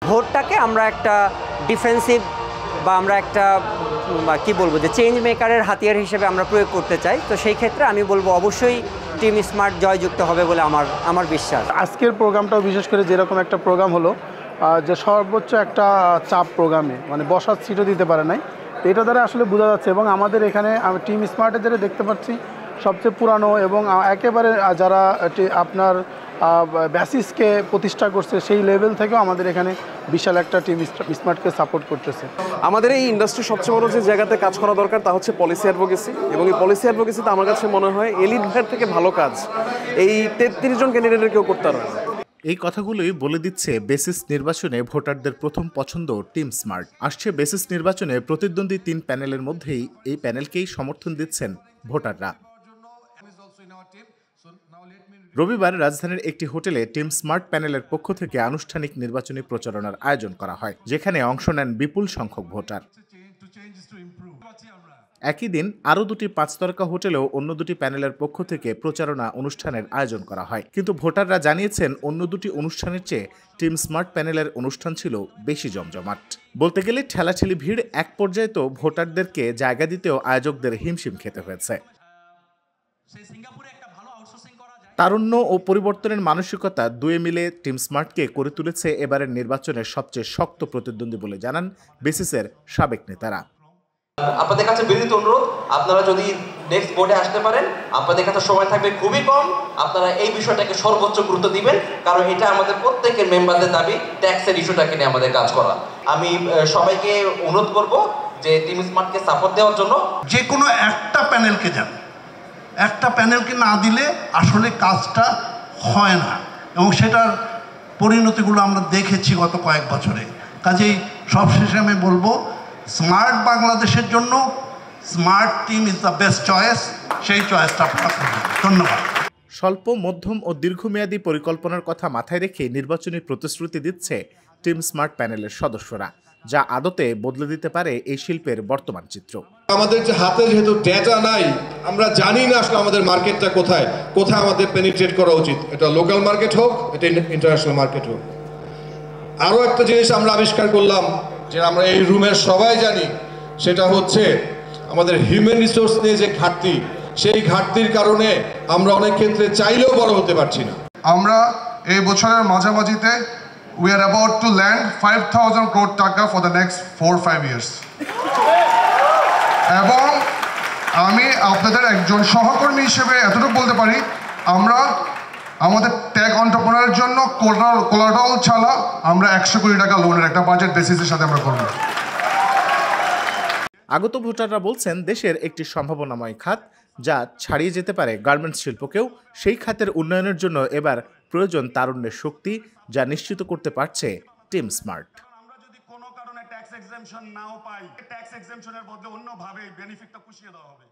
ভোটটাকে আমরা একটা ডিফেন্সিভ বা আমরা একটা কি বলবো যে চেঞ্জ মেকারের হাতিয়ার হিসেবে আমরা প্রয়োগ করতে চাই। তো সেই ক্ষেত্রে আমি বলবো অবশ্যই টিম স্মার্ট জয়যুক্ত হবে বলে আমার বিশ্বাস। আজকের প্রোগ্রামটাও বিশেষ করে যেরকম একটা প্রোগ্রাম হলো যে সর্বোচ্চ একটা চাপ প্রোগ্রামে মানে বসার সিটও দিতে পারে নাই, এটা দ্বারা আসলে বোঝা যাচ্ছে। এবং আমাদের এখানে টিম স্মার্টের যেটা দেখতে পাচ্ছি সবচেয়ে পুরানো এবং একেবারে যারা আপনার বেসিসকে প্রতিষ্ঠা করছে সেই লেভেল থেকেও আমাদের এখানে বিশাল একটা টিম স্মার্টকে সাপোর্ট করতেছে। আমাদের এই ইন্ডাস্ট্রির সবচেয়ে বড় যে জায়গাতে কাজ করা দরকার তা হচ্ছে পলিসি অ্যাডভোকেসি, এবং এই পলিসি অ্যাডভোকেসিতে আমার কাছে মনে হয় এলিট ভাইয়ের থেকে ভালো কাজ এই 33 জন ক্যান্ডিডেটের কেউ করতে পারে না। এই কথাগুলোই বলে দিচ্ছে বেসিস নির্বাচনে ভোটারদের প্রথম পছন্দ টিম স্মার্ট। আসছে বেসিস নির্বাচনে প্রতিদ্বন্দ্বী 3 প্যানেলের মধ্যেই এই প্যানেলকেই সমর্থন দিচ্ছেন ভোটাররা। রবিবার রাজধানীর একটি হোটেলে টিম স্মার্ট প্যানেলের পক্ষ থেকে আনুষ্ঠানিক নির্বাচনী প্রচারণার আয়োজন করা হয়, যেখানে অংশ নেন বিপুল সংখ্যক ভোটার। একই দিন আরও 2টি 5 তারকা হোটেলেও অন্য 2টি প্যানেলের পক্ষ থেকে প্রচারণা অনুষ্ঠানের আয়োজন করা হয়। কিন্তু ভোটাররা জানিয়েছেন অন্য 2টি অনুষ্ঠানের চেয়ে টিম স্মার্ট প্যানেলের অনুষ্ঠান ছিল বেশি জমজমাট। বলতে গেলে ঠেলাঠেলি ভিড়, এক পর্যায়ে তো ভোটারদেরকে জায়গা দিতেও আয়োজকদের হিমশিম খেতে হয়েছে। তারুণ্য ও পরিবর্তনের মানসিকতা দুয়ে মিলে টিম স্মার্টকে করে তুলেছে এবারের নির্বাচনের সবচেয়ে শক্ত প্রতিদ্বন্দ্বী বলে জানান বেসিসের সাবেক নেতারা। আপনাদের কাছে বিনীত অনুরোধ, আপনারা যদি নেক্সট বোর্ডে আসতে পারেন, আপনাদের কাছে সময় থাকবে খুবই কম, আপনারা এই বিষয়টাকে সর্বোচ্চ গুরুত্ব দিবেন, কারণ এটা আমাদের প্রত্যেকের মেম্বারদের দাবি ট্যাক্সের ইস্যুটাকে নিয়ে আমাদের কাজ করা। আমি সবাইকে অনুরোধ করব যে টিম স্মার্টকে সাপোর্ট দেওয়ার জন্য। যে কোনো একটা প্যানেলকে যান, একটা প্যানেলকে না দিলে আসলে কাজটা হয় না, এবং সেটার পরিণতিগুলো আমরা দেখেছি গত কয়েক বছরে। কাজেই সবশেষে আমি বলবো স্মার্ট বাংলাদেশের জন্য smart team is the best choice, সেই চয়েসটা আপনারা করবেন। ধন্যবাদ। স্বল্প, মধ্যম ও দীর্ঘমেয়াদী পরিকল্পনার কথা মাথায় রেখে নির্বাচনী প্রতিশ্রুতি দিচ্ছে টিম স্মার্ট প্যানেলের সদস্যরা, যা আদতে বদলে দিতে পারে এই শিল্পের বর্তমান চিত্র। আমাদের যে হাতে যেহেতু ডেটা নাই, আমরা জানি না আসলে আমাদের মার্কেটটা কোথায় কোথায় আমাদের পেনিট্রেট করা উচিত, এটা লোকাল মার্কেট হোক, এটা ইন্টারন্যাশনাল মার্কেট হোক। আরও একটা জিনিস আমরা আবিষ্কার করলাম, যে আমরা এই রুমের সবাই জানি, সেটা হচ্ছে আমাদের হিউম্যান রিসোর্স নিয়ে যে ঘাটতি, সেই ঘাটতির কারণে আমরা অনেক ক্ষেত্রে চাইলেও বড় হতে পারছি না। আমরা এই বছরের মাঝামাঝিতে we are about to land 5,000 crore টাকা for the next 4-5 years, এবং আমি আপনাদের একজন সহকর্মী হিসেবে এতটুকু বলতে পারি, আমরা আমাদের টেক এন্টারপ্রেনারের জন্য কোলাটারাল ছাড়া আমরা 100 কোটি টাকা লোনের একটা বাজেট বেসিসের সাথে আমরা করব। আগত ভোটাররা বলছেন দেশের একটি সম্ভাবনাময় খাত যা ছাড়িয়ে যেতে পারে গার্মেন্টস শিল্পকেও। সেই খাতের উন্নয়নের জন্য এবার প্রয়োজন তারুণ্যের শক্তি, যা নিশ্চিত করতে পারছে টিম স্মার্ট। আমরা যদি কোনো কারণে ট্যাক্স এক্সেম্পশন নাও পাই, ট্যাক্স এক্সেম্পশনের বদলে অন্যভাবে বেনিফিটটা পুষিয়ে দেওয়া হবে।